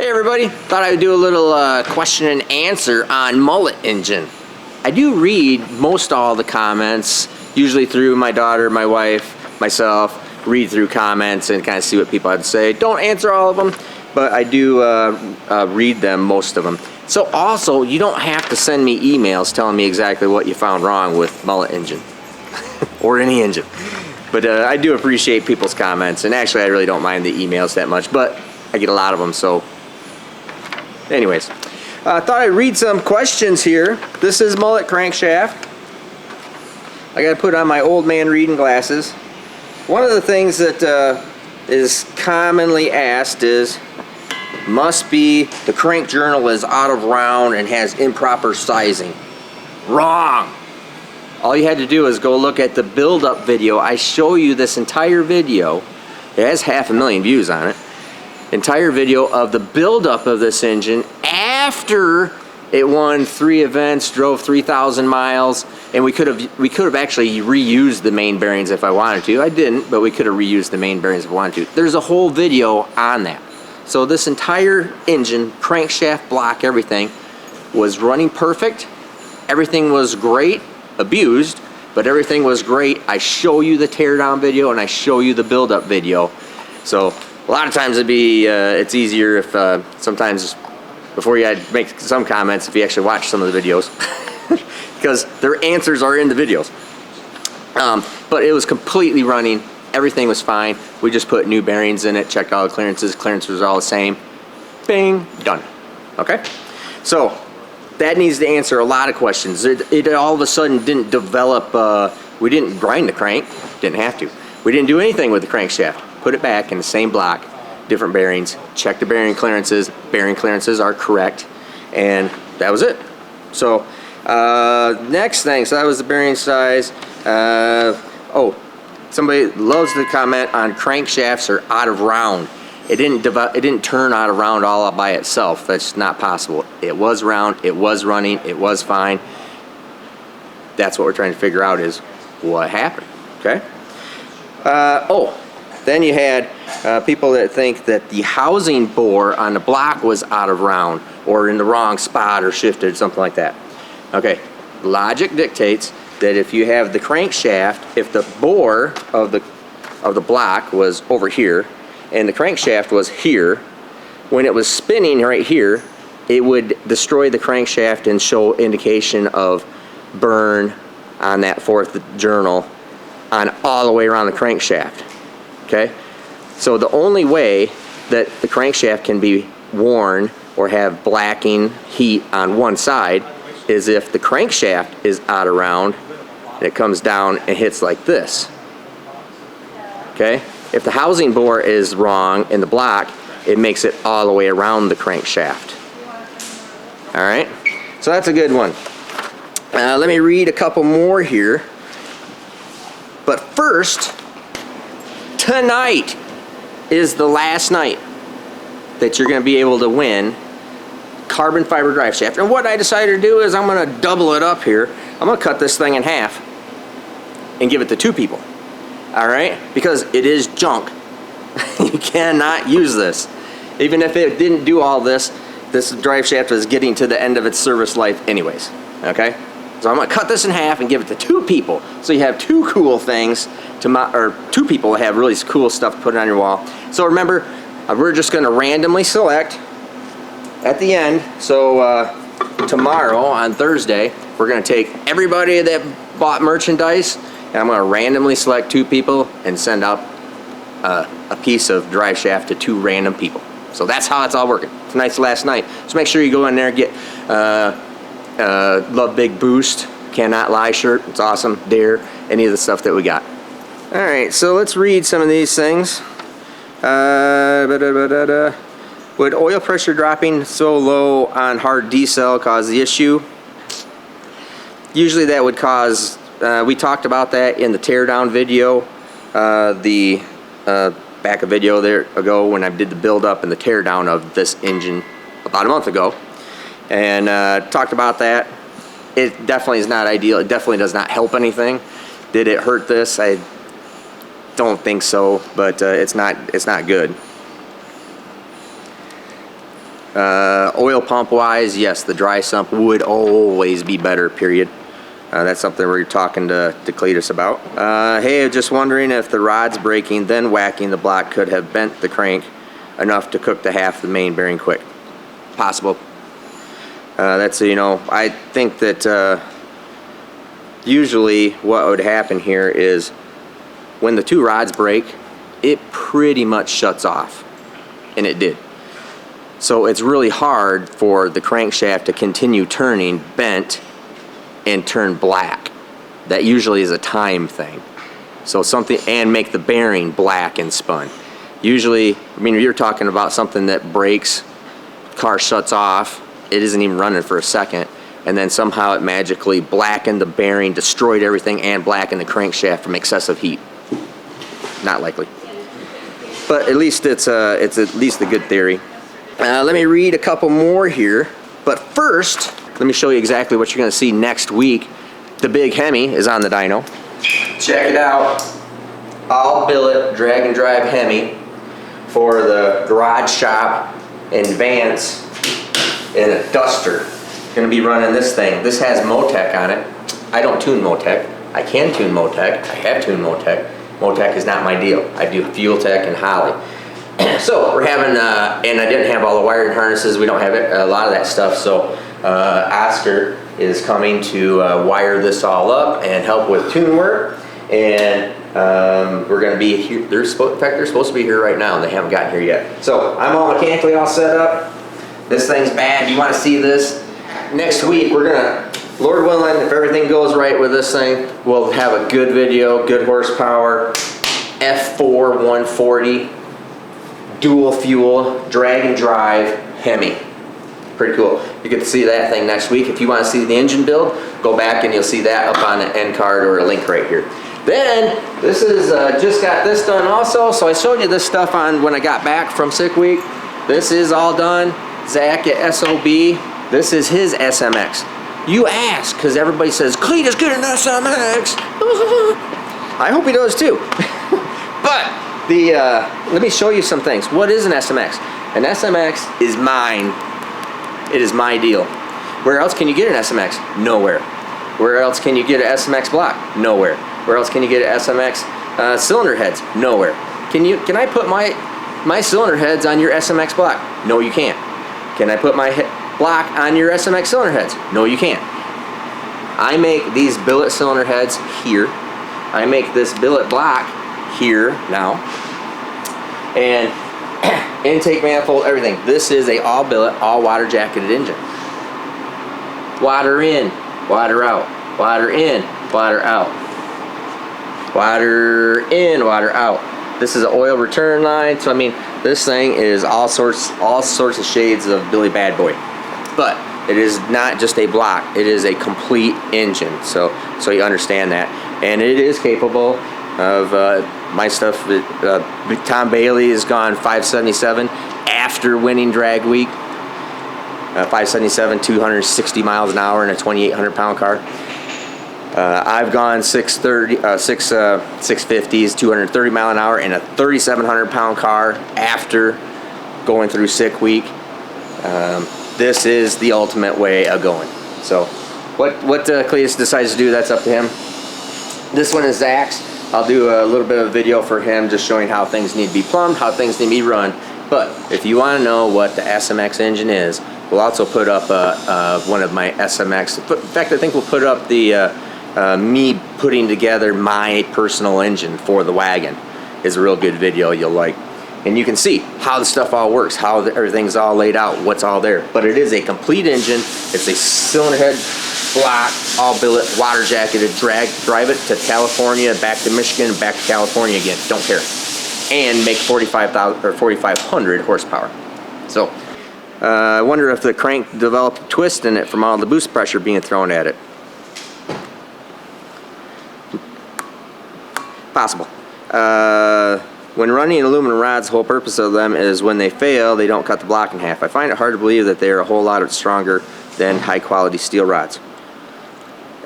Hey everybody, thought I would do a little question and answer on Mullet engine. I do read most all the comments, usually through my daughter, my wife, myself, read through comments and kind of see what people have to say. Don't answer all of them, but I do read them, most of them. So also, you don't have to send me emails telling me exactly what you found wrong with Mullet engine or any engine. But I do appreciate people's comments, and actually I really don't mind the emails that much, but I get a lot of them, so anyways. I thought I'd read some questions here. This is Mullet crankshaft. I gotta put on my old man reading glasses. One of the things that is commonly asked is, must be the crank journal is out of round and has improper sizing. Wrong! All you had to do is go look at the build-up video. I show you this entire video. It has 500,000 views on it. Entire video of the build-up of this engine after it won 3 events, drove 3,000 miles, and we could have actually reused the main bearings if I wanted to. I didn't, but we could have reused the main bearings if I wanted to. There's a whole video on that. So this entire engine, crankshaft, block, everything was running perfect. Everything was great, abused, but everything was great. I show you the teardown video and I show you the build-up video. So a lot of times it's easier if sometimes before you make some comments if you actually watch some of the videos because their answers are in the videos. But it was completely running. Everything was fine. We just put new bearings in it, checked all the clearances. Clearances are all the same. Bing, done. Okay? So that needs to answer a lot of questions. It all of a sudden didn't develop, we didn't grind the crank. Didn't have to. We didn't do anything with the crankshaft. Put it back in the same block, different bearings, check the bearing clearances. Bearing clearances are correct, and that was it. So next thing, so that was the bearing size. Oh, somebody loves to comment on crankshafts are out of round. It didn't turn out of round all by itself. That's not possible. It was round, it was running, it was fine. That's what we're trying to figure out is what happened, okay? Then you had people that think that the housing bore on the block was out of round or in the wrong spot or shifted, something like that. Okay, logic dictates that if you have the crankshaft, if the bore of the block was over here and the crankshaft was here, when it was spinning right here, it would destroy the crankshaft and show indication of burn on that 4th journal on all the way around the crankshaft. Okay, so the only way that the crankshaft can be worn or have blacking heat on one side is if the crankshaft is out of round and it comes down and hits like this. Okay, if the housing bore is wrong in the block, it makes it all the way around the crankshaft. All right, so that's a good one. Let me read a couple more here. But first, tonight is the last night that you're going to be able to win carbon fiber drive shaft. And what I decided to do is I'm going to double it up here. I'm going to cut this thing in half and give it to 2 people. All right? Because it is junk. You cannot use this. Even if it didn't do all this, this drive shaft is getting to the end of its service life anyways. Okay? So I'm going to cut this in half and give it to 2 people. So you have 2 cool things or 2 people that have really cool stuff to put on your wall. So remember, we're just going to randomly select at the end. So tomorrow on Thursday, we're going to take everybody that bought merchandise, and I'm going to randomly select 2 people and send out a piece of drive shaft to 2 random people. So that's how it's all working. Tonight's the last night. So make sure you go in there and get Love Big Boost, Cannot Lie shirt. It's awesome. Dare, any of the stuff that we got. Alright, so let's read some of these things. Would oil pressure dropping so low on hard decel cause the issue? Usually that would cause, we talked about that in the teardown video, back a video there ago when I did the build up and the teardown of this engine about a month ago. And talked about that. It definitely is not ideal. It definitely does not help anything. Did it hurt this? I don't think so, but it's not good. Oil pump wise, yes, the dry sump would always be better, period. That's something we're talking to Cletus about. Hey, just wondering if the rod's breaking, then whacking the block could have bent the crank enough to cook the half the main bearing quick. Possible. That's, you know, I think that usually what would happen here is when the two rods break, it pretty much shuts off, and it did. So it's really hard for the crankshaft to continue turning bent and turn black. That usually is a time thing. So something, and make the bearing black and spun. Usually, I mean, you're talking about something that breaks, car shuts off, it isn't even running for a second, and then somehow it magically blackened the bearing, destroyed everything, and blackened the crankshaft from excessive heat. Not likely. But at least it's at least a good theory. Let me read a couple more here. But first, let me show you exactly what you're going to see next week. The big HEMI is on the dyno. Check it out. All billet drag and drive HEMI for the garage shop and Vance in a Duster. Going to be running this thing. This has Motec on it. I don't tune Motec. I can tune Motec. I have tuned Motec. Motec is not my deal. I do Fuel Tech and Holly. So we're having, and I didn't have all the wiring harnesses. We don't have a lot of that stuff. So Oscar is coming to wire this all up and help with tune work. And we're going to be here. In fact, they're supposed to be here right now, and they haven't gotten here yet. So I'm all mechanically all set up. This thing's bad. You want to see this? Next week, we're going to, Lord willing, if everything goes right with this thing, we'll have a good video, good horsepower, F4 140, dual fuel, drag and drive, HEMI. Pretty cool. You get to see that thing next week. If you want to see the engine build, go back and you'll see that up on the end card or a link right here. Then, this is, just got this done also. So I showed you this stuff on when I got back from sick week. This is all done. Zach at SOB. This is his SMX. You ask, because everybody says, Cletus, get an SMX. I hope he does too. But, let me show you some things. What is an SMX? An SMX is mine. It is my deal. Where else can you get an SMX? Nowhere. Where else can you get an SMX block? Nowhere. Where else can you get an SMX cylinder heads? Nowhere. Can I put my cylinder heads on your SMX block? No, you can't. Can I put my block on your SMX cylinder heads? No, you can't. I make these billet cylinder heads here. I make this billet block here now. And intake manifold, everything. This is a all billet, all water jacketed engine. Water in, water out. Water in, water out. Water in, water out. This is an oil return line. So I mean, this thing is all sorts of shades of Billy Bad Boy. But it is not just a block. It is a complete engine. So you understand that. And it is capable of my stuff. Tom Bailey has gone 577 after winning drag week. 577, 260 miles an hour in a 2,800 pound car. I've gone 650s, 230 mile an hour in a 3,700 pound car after going through sick week. This is the ultimate way of going. So what Cletus decides to do, that's up to him. This one is Zach's. I'll do a little bit of a video for him just showing how things need to be plumbed, how things need to be run. But if you want to know what the SMX engine is, we'll also put up one of my SMX. In fact, I think we'll put up the me putting together my personal engine for the wagon. Is a real good video you'll like. And you can see how the stuff all works, how everything's all laid out, what's all there. But it is a complete engine. It's a cylinder head block, all billet, water jacketed, drive it to California, back to Michigan, back to California again. Don't care. And make 45,000 or 4,500 horsepower. So I wonder if the crank developed a twist in it from all the boost pressure being thrown at it. Possible. When running aluminum rods, the whole purpose of them is when they fail, they don't cut the block in half. I find it hard to believe that they are a whole lot stronger than high quality steel rods.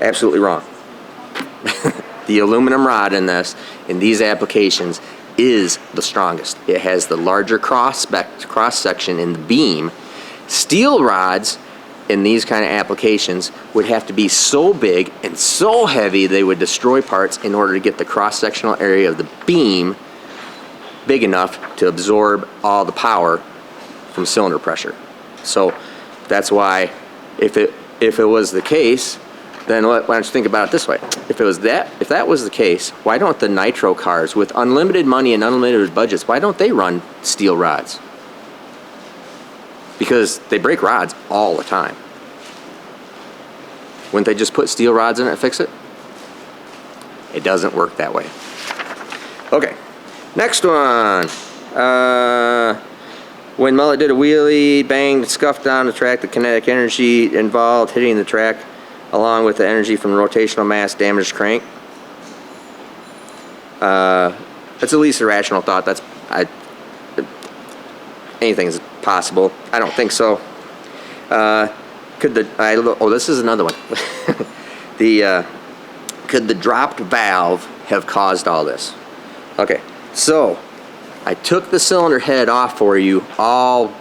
Absolutely wrong. The aluminum rod in these applications is the strongest. It has the larger cross section in the beam, Steel rods in these kind of applications would have to be so big and so heavy they would destroy parts in order to get the cross-sectional area of the beam big enough to absorb all the power from cylinder pressure. So that's why if it was the case, then why don't you think about it this way? If that was the case, why don't the nitro cars with unlimited money and unlimited budgets, why don't they run steel rods? Because they break rods all the time. Wouldn't they just put steel rods in it and fix it? It doesn't work that way. Okay, next one. When Mullet did a wheelie, banged, scuffed down the track, the kinetic energy involved hitting the track along with the energy from rotational mass damaged crank. That's at least a rational thought. Anything is possible. I don't think so. This is another one. Could the dropped valve have caused all this? Okay, so I took the cylinder head off for you all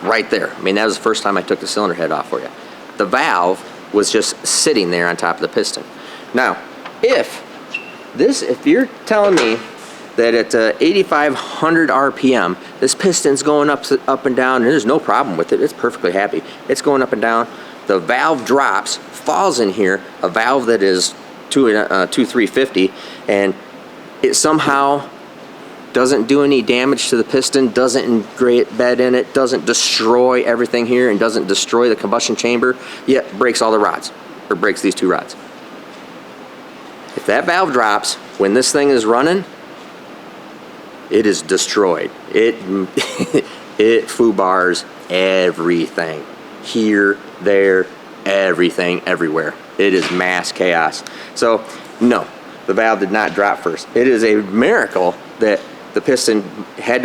right there. I mean, that was the first time I took the cylinder head off for you. The valve was just sitting there on top of the piston. Now, if you're telling me that at 8,500 RPM, this piston's going up and down, and there's no problem with it. It's perfectly happy. It's going up and down. The valve drops, falls in here, a valve that is 350, and it somehow doesn't do any damage to the piston, doesn't embed in it, doesn't destroy everything here, and doesn't destroy the combustion chamber, yet breaks all the rods, or breaks these two rods. If that valve drops, when this thing is running, it is destroyed. It foobars everything. Here, there, everything, everywhere. It is mass chaos. So, no, the valve did not drop first. It is a miracle that the piston had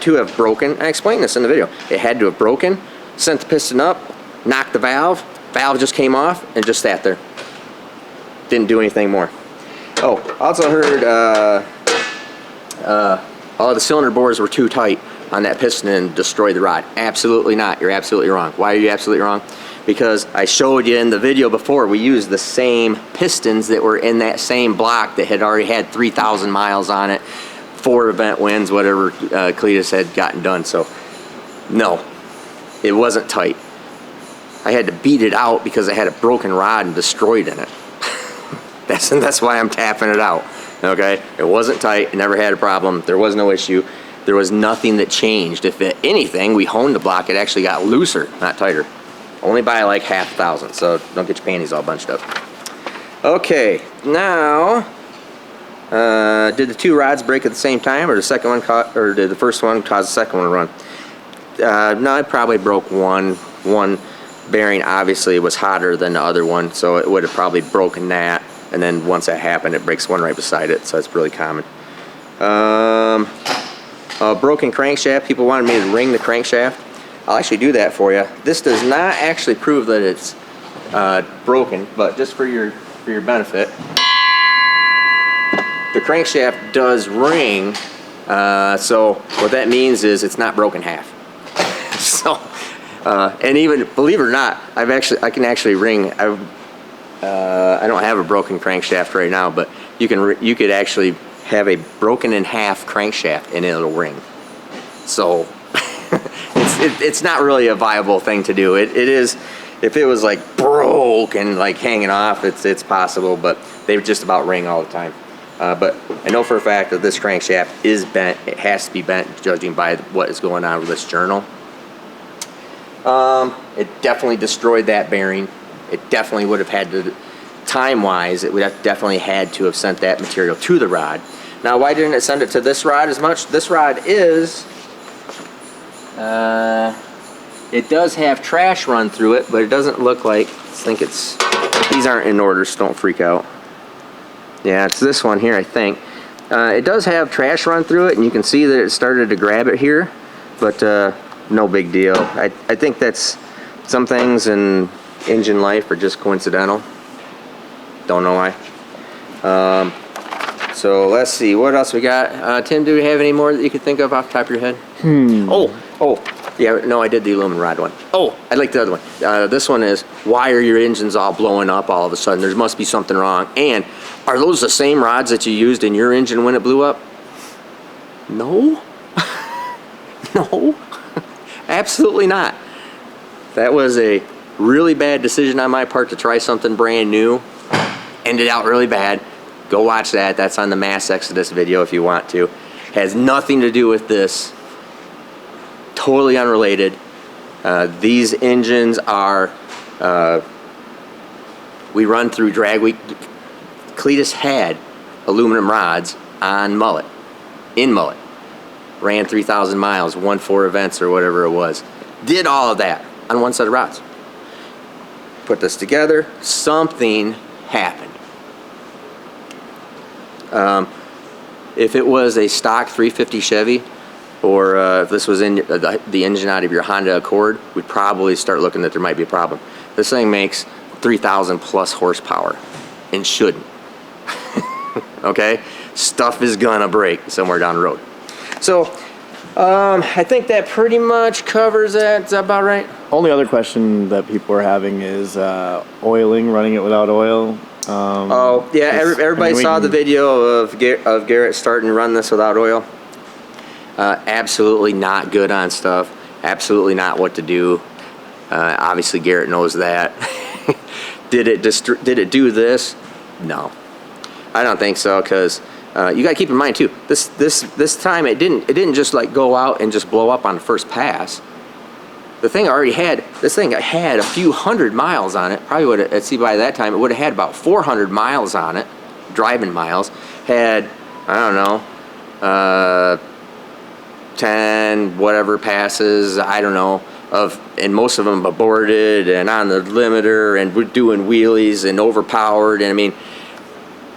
to have broken. I explained this in the video. It had to have broken, sent the piston up, knocked the valve just came off and just sat there. Didn't do anything more. Oh, also heard all the cylinder bores were too tight on that piston and destroyed the rod. Absolutely not. You're absolutely wrong. Why are you absolutely wrong? Because I showed you in the video before, we used the same pistons that were in that same block that had already had 3,000 miles on it, 4 event wins, whatever Cletus had gotten done. So, no, it wasn't tight. I had to beat it out because I had a broken rod and destroyed in it. That's why I'm tapping it out. Okay, it wasn't tight. It never had a problem. There was no issue. There was nothing that changed. If anything, we honed the block. It actually got looser, not tighter. Only by like 1/2,000. So don't get your panties all bunched up. Okay, now did the 2 rods break at the same time, or did the first one cause the second one to run? No, it probably broke one. One bearing obviously was hotter than the other one, so it would have probably broken that. And then once that happened, it breaks one right beside it, so it's really common. Broken crankshaft. People wanted me to ring the crankshaft. I'll actually do that for you. This does not actually prove that it's broken, but just for your benefit, the crankshaft does ring. So what that means is it's not broken half. So, and even believe it or not, I can actually ring. I don't have a broken crankshaft right now, but you could actually have a broken in half crankshaft and it'll ring. So it's not really a viable thing to do. It is, if it was like broke and like hanging off, it's possible, but they just about ring all the time. But I know for a fact that this crankshaft is bent. It has to be bent, judging by what is going on with this journal. It definitely destroyed that bearing. It definitely would have had to, time-wise, it would have definitely had to have sent that material to the rod. Now, why didn't it send it to this rod as much? This rod is, it does have trash run through it, but it doesn't look like, these aren't in order, so don't freak out. Yeah, it's this one here, I think. It does have trash run through it, and you can see that it started to grab it here, but no big deal. I think that's, some things in engine life are just coincidental. Don't know why. So let's see, what else we got? Tim, do we have any more that you could think of off the top of your head? Yeah, no, I did the aluminum rod one. Oh, I like the other one. This one is, why are your engines all blowing up all of a sudden? There must be something wrong. And are those the same rods that you used in your engine when it blew up? No. No. Absolutely not. That was a really bad decision on my part to try something brand new. Ended out really bad. Go watch that. That's on the Mass Exodus video if you want to. Has nothing to do with this. Totally unrelated. These engines are, we run through drag week. Cletus had aluminum rods on Mullet, in Mullet. Ran 3,000 miles, won 4 events or whatever it was. Did all of that on one set of rods. Put this together, something happened. If it was a stock 350 Chevy, or if this was in the engine out of your Honda Accord, we'd probably start looking that there might be a problem. This thing makes 3,000 plus horsepower and shouldn't. Okay? Stuff is gonna break somewhere down the road. So, I think that pretty much covers it. Is that about right? Only other question that people are having is oiling, running it without oil. Oh, yeah, everybody saw the video of Garrett starting to run this without oil. Absolutely not good on stuff. Absolutely not what to do. Obviously, Garrett knows that. Did it do this? No, I don't think so. Because you got to keep in mind too. This time it didn't just like go out and just blow up on the first pass. The thing already had, this thing had a few hundred miles on it. Probably would have, see, by that time it would have had about 400 miles on it, driving miles. Had, I don't know, 10 whatever passes, I don't know, and most of them aborted and on the limiter and we're doing wheelies and overpowered. And I mean,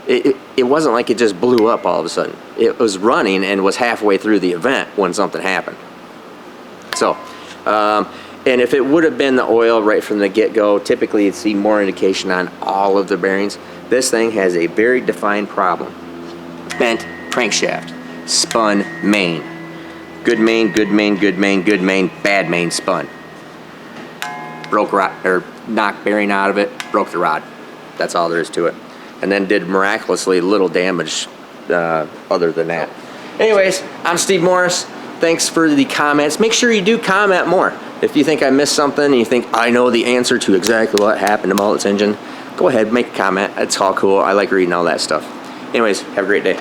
it wasn't like it just blew up all of a sudden. It was running and was halfway through the event when something happened. So, and if it would have been the oil right from the get-go, typically you'd see more indication on all of the bearings. This thing has a very defined problem. Bent crankshaft, spun main. Good main, good main, good main, good main, bad main, spun. Broke rod, or knocked bearing out of it, broke the rod. That's all there is to it. And then did miraculously little damage other than that. Anyways, I'm Steve Morris. Thanks for the comments. Make sure you do comment more. If you think I missed something and you think I know the answer to exactly what happened to Mullet's engine, go ahead, make a comment. It's all cool. I like reading all that stuff. Anyways, have a great day.